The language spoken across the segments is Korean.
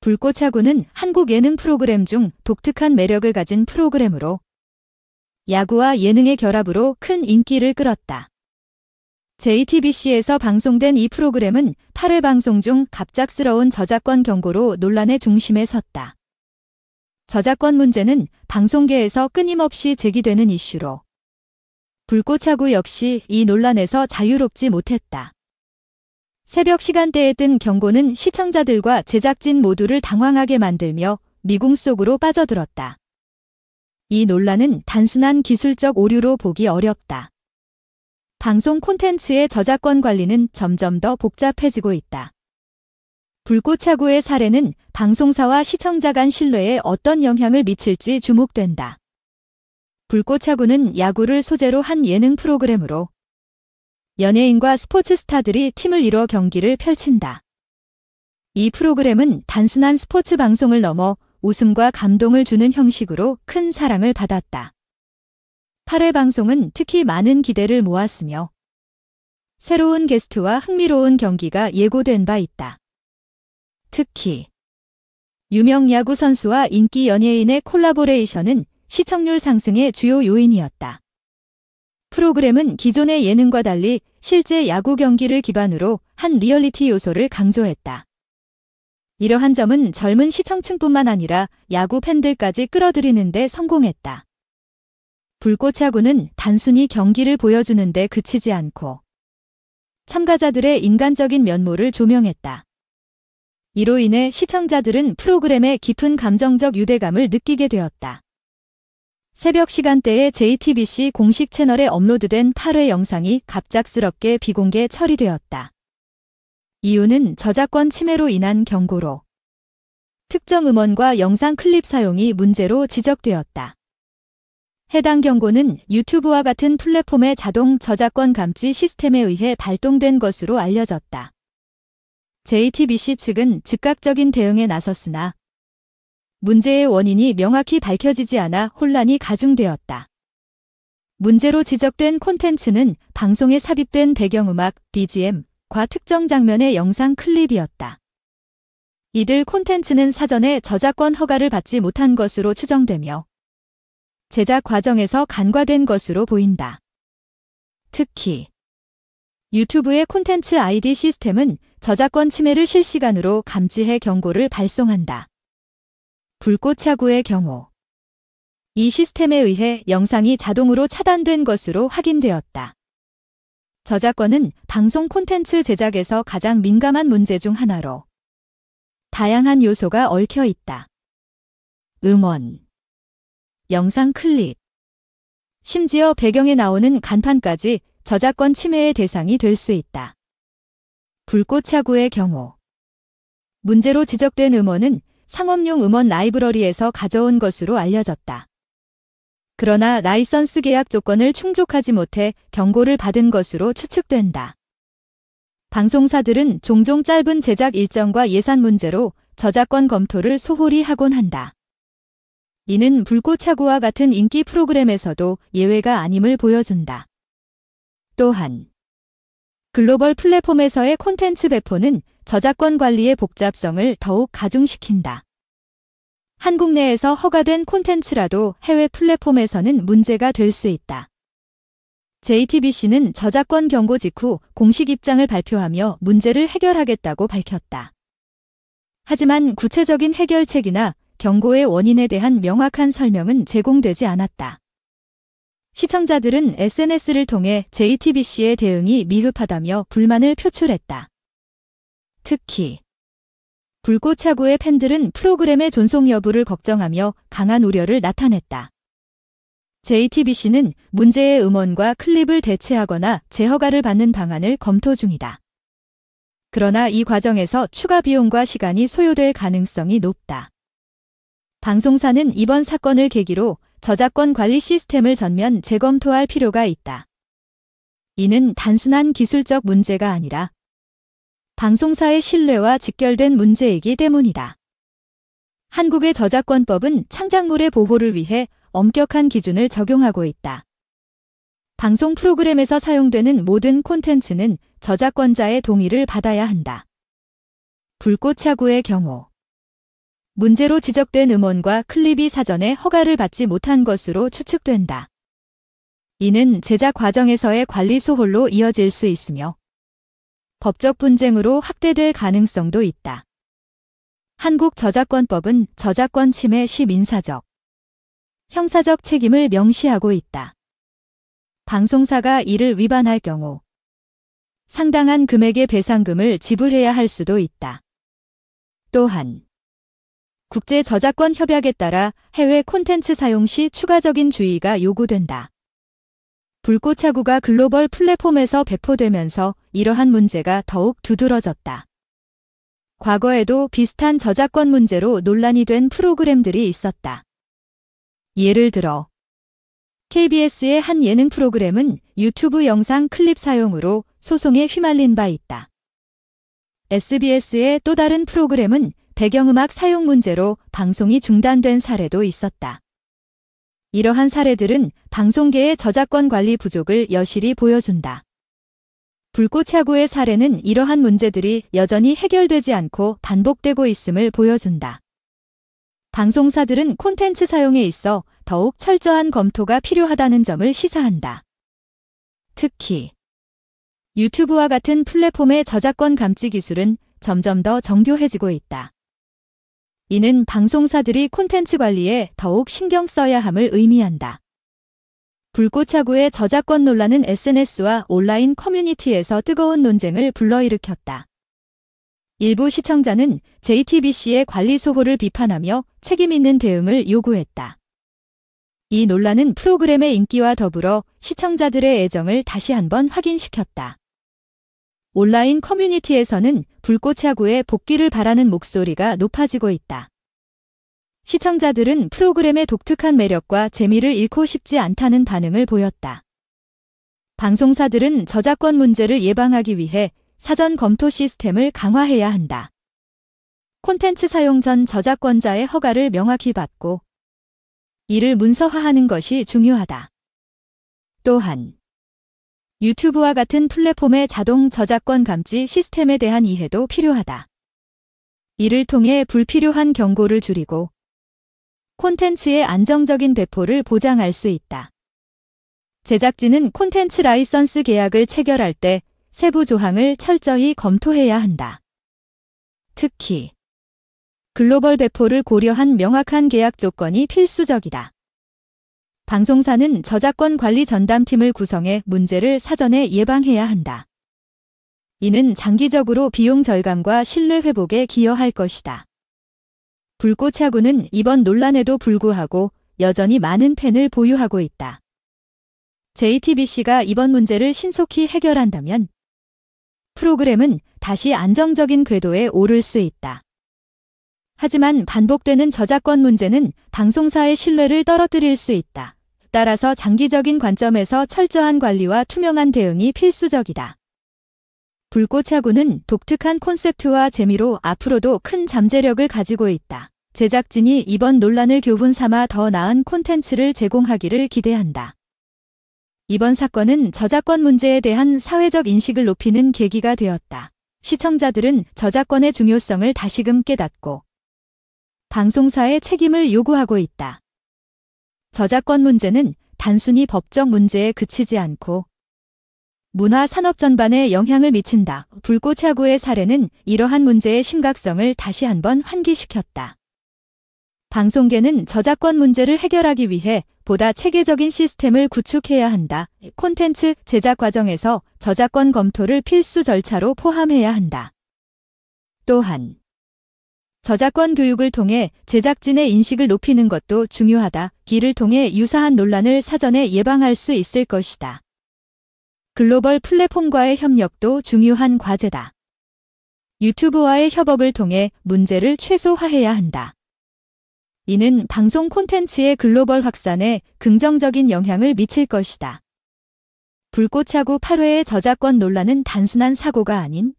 불꽃야구는 한국 예능 프로그램 중 독특한 매력을 가진 프로그램으로 야구와 예능의 결합으로 큰 인기를 끌었다. JTBC에서 방송된 이 프로그램은 8회 방송 중 갑작스러운 저작권 경고로 논란의 중심에 섰다. 저작권 문제는 방송계에서 끊임없이 제기되는 이슈로 불꽃야구 역시 이 논란에서 자유롭지 못했다. 새벽 시간대에 뜬 경고는 시청자들과 제작진 모두를 당황하게 만들며 미궁 속으로 빠져들었다. 이 논란은 단순한 기술적 오류로 보기 어렵다. 방송 콘텐츠의 저작권 관리는 점점 더 복잡해지고 있다. 불꽃야구의 사례는 방송사와 시청자 간 신뢰에 어떤 영향을 미칠지 주목된다. 불꽃야구는 야구를 소재로 한 예능 프로그램으로 연예인과 스포츠 스타들이 팀을 이뤄 경기를 펼친다. 이 프로그램은 단순한 스포츠 방송을 넘어 웃음과 감동을 주는 형식으로 큰 사랑을 받았다. 8회 방송은 특히 많은 기대를 모았으며 새로운 게스트와 흥미로운 경기가 예고된 바 있다. 특히 유명 야구 선수와 인기 연예인의 콜라보레이션은 시청률 상승의 주요 요인이었다. 프로그램은 기존의 예능과 달리 실제 야구 경기를 기반으로 한 리얼리티 요소를 강조했다. 이러한 점은 젊은 시청층뿐만 아니라 야구 팬들까지 끌어들이는 데 성공했다. 불꽃야구는 단순히 경기를 보여주는 데 그치지 않고 참가자들의 인간적인 면모를 조명했다. 이로 인해 시청자들은 프로그램의 깊은 감정적 유대감을 느끼게 되었다. 새벽 시간대에 JTBC 공식 채널에 업로드된 8회 영상이 갑작스럽게 비공개 처리되었다. 이유는 저작권 침해로 인한 경고로 특정 음원과 영상 클립 사용이 문제로 지적되었다. 해당 경고는 유튜브와 같은 플랫폼의 자동 저작권 감지 시스템에 의해 발동된 것으로 알려졌다. JTBC 측은 즉각적인 대응에 나섰으나 문제의 원인이 명확히 밝혀지지 않아 혼란이 가중되었다. 문제로 지적된 콘텐츠는 방송에 삽입된 배경음악, BGM과 특정 장면의 영상 클립이었다. 이들 콘텐츠는 사전에 저작권 허가를 받지 못한 것으로 추정되며 제작 과정에서 간과된 것으로 보인다. 특히 유튜브의 콘텐츠 ID 시스템은 저작권 침해를 실시간으로 감지해 경고를 발송한다. 불꽃야구의 경우 이 시스템에 의해 영상이 자동으로 차단된 것으로 확인되었다. 저작권은 방송 콘텐츠 제작에서 가장 민감한 문제 중 하나로 다양한 요소가 얽혀 있다. 음원, 영상 클립, 심지어 배경에 나오는 간판까지 저작권 침해의 대상이 될 수 있다. 불꽃야구의 경우 문제로 지적된 음원은 상업용 음원 라이브러리에서 가져온 것으로 알려졌다. 그러나 라이선스 계약 조건을 충족하지 못해 경고를 받은 것으로 추측된다. 방송사들은 종종 짧은 제작 일정과 예산 문제로 저작권 검토를 소홀히 하곤 한다. 이는 불꽃야구와 같은 인기 프로그램에서도 예외가 아님을 보여준다. 또한 글로벌 플랫폼에서의 콘텐츠 배포는 저작권 관리의 복잡성을 더욱 가중시킨다. 한국 내에서 허가된 콘텐츠라도 해외 플랫폼에서는 문제가 될 수 있다. JTBC는 저작권 경고 직후 공식 입장을 발표하며 문제를 해결하겠다고 밝혔다. 하지만 구체적인 해결책이나 경고의 원인에 대한 명확한 설명은 제공되지 않았다. 시청자들은 SNS를 통해 JTBC의 대응이 미흡하다며 불만을 표출했다. 특히 불꽃야구의 팬들은 프로그램의 존속 여부를 걱정하며 강한 우려를 나타냈다. JTBC는 문제의 음원과 클립을 대체하거나 재허가를 받는 방안을 검토 중이다. 그러나 이 과정에서 추가 비용과 시간이 소요될 가능성이 높다. 방송사는 이번 사건을 계기로 저작권 관리 시스템을 전면 재검토할 필요가 있다. 이는 단순한 기술적 문제가 아니라 방송사의 신뢰와 직결된 문제이기 때문이다. 한국의 저작권법은 창작물의 보호를 위해 엄격한 기준을 적용하고 있다. 방송 프로그램에서 사용되는 모든 콘텐츠는 저작권자의 동의를 받아야 한다. 불꽃야구의 경우 문제로 지적된 음원과 클립이 사전에 허가를 받지 못한 것으로 추측된다. 이는 제작 과정에서의 관리 소홀로 이어질 수 있으며 법적 분쟁으로 확대될 가능성도 있다. 한국저작권법은 저작권 침해 시 민사적, 형사적 책임을 명시하고 있다. 방송사가 이를 위반할 경우 상당한 금액의 배상금을 지불해야 할 수도 있다. 또한 국제저작권 협약에 따라 해외 콘텐츠 사용 시 추가적인 주의가 요구된다. 불꽃차구가 글로벌 플랫폼에서 배포되면서 이러한 문제가 더욱 두드러졌다. 과거에도 비슷한 저작권 문제로 논란이 된 프로그램들이 있었다. 예를 들어 KBS의 한 예능 프로그램은 유튜브 영상 클립 사용으로 소송에 휘말린 바 있다. SBS의 또 다른 프로그램은 배경음악 사용 문제로 방송이 중단된 사례도 있었다. 이러한 사례들은 방송계의 저작권 관리 부족을 여실히 보여준다. 불꽃차구의 사례는 이러한 문제들이 여전히 해결되지 않고 반복되고 있음을 보여준다. 방송사들은 콘텐츠 사용에 있어 더욱 철저한 검토가 필요하다는 점을 시사한다. 특히 유튜브와 같은 플랫폼의 저작권 감지 기술은 점점 더 정교해지고 있다. 이는 방송사들이 콘텐츠 관리에 더욱 신경 써야 함을 의미한다. 불꽃차구의 저작권 논란은 SNS와 온라인 커뮤니티에서 뜨거운 논쟁을 불러일으켰다. 일부 시청자는 JTBC의 관리 소홀을 비판하며 책임 있는 대응을 요구했다. 이 논란은 프로그램의 인기와 더불어 시청자들의 애정을 다시 한번 확인시켰다. 온라인 커뮤니티에서는 불꽃차구의 복귀를 바라는 목소리가 높아지고 있다. 시청자들은 프로그램의 독특한 매력과 재미를 잃고 싶지 않다는 반응을 보였다. 방송사들은 저작권 문제를 예방하기 위해 사전 검토 시스템을 강화해야 한다. 콘텐츠 사용 전 저작권자의 허가를 명확히 받고 이를 문서화하는 것이 중요하다. 또한 유튜브와 같은 플랫폼의 자동 저작권 감지 시스템에 대한 이해도 필요하다. 이를 통해 불필요한 경고를 줄이고 콘텐츠의 안정적인 배포를 보장할 수 있다. 제작진은 콘텐츠 라이선스 계약을 체결할 때 세부 조항을 철저히 검토해야 한다. 특히 글로벌 배포를 고려한 명확한 계약 조건이 필수적이다. 방송사는 저작권 관리 전담팀을 구성해 문제를 사전에 예방해야 한다. 이는 장기적으로 비용 절감과 신뢰 회복에 기여할 것이다. 불꽃차구는 이번 논란에도 불구하고 여전히 많은 팬을 보유하고 있다. JTBC가 이번 문제를 신속히 해결한다면 프로그램은 다시 안정적인 궤도에 오를 수 있다. 하지만 반복되는 저작권 문제는 방송사의 신뢰를 떨어뜨릴 수 있다. 따라서 장기적인 관점에서 철저한 관리와 투명한 대응이 필수적이다. 불꽃차구는 독특한 콘셉트와 재미로 앞으로도 큰 잠재력을 가지고 있다. 제작진이 이번 논란을 교훈 삼아 더 나은 콘텐츠를 제공하기를 기대한다. 이번 사건은 저작권 문제에 대한 사회적 인식을 높이는 계기가 되었다. 시청자들은 저작권의 중요성을 다시금 깨닫고 방송사의 책임을 요구하고 있다. 저작권 문제는 단순히 법적 문제에 그치지 않고 문화 산업 전반에 영향을 미친다. 불꽃차구의 사례는 이러한 문제의 심각성을 다시 한번 환기시켰다. 방송계는 저작권 문제를 해결하기 위해 보다 체계적인 시스템을 구축해야 한다. 콘텐츠 제작 과정에서 저작권 검토를 필수 절차로 포함해야 한다. 또한 저작권 교육을 통해 제작진의 인식을 높이는 것도 중요하다. 이를 통해 유사한 논란을 사전에 예방할 수 있을 것이다. 글로벌 플랫폼과의 협력도 중요한 과제다. 유튜브와의 협업을 통해 문제를 최소화해야 한다. 이는 방송 콘텐츠의 글로벌 확산에 긍정적인 영향을 미칠 것이다. 불꽃차구 8회의 저작권 논란은 단순한 사고가 아닌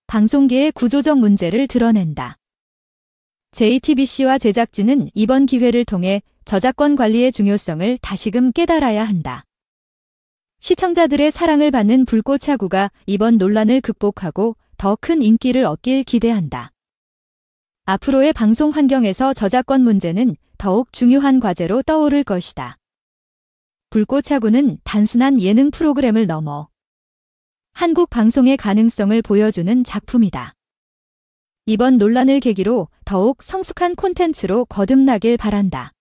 방송계의 구조적 문제를 드러낸다. JTBC와 제작진은 이번 기회를 통해 저작권 관리의 중요성을 다시금 깨달아야 한다. 시청자들의 사랑을 받는 불꽃차구가 이번 논란을 극복하고 더 큰 인기를 얻길 기대한다. 앞으로의 방송 환경에서 저작권 문제는 더욱 중요한 과제로 떠오를 것이다. 불꽃차고는 단순한 예능 프로그램을 넘어 한국 방송의 가능성을 보여주는 작품이다. 이번 논란을 계기로 더욱 성숙한 콘텐츠로 거듭나길 바란다.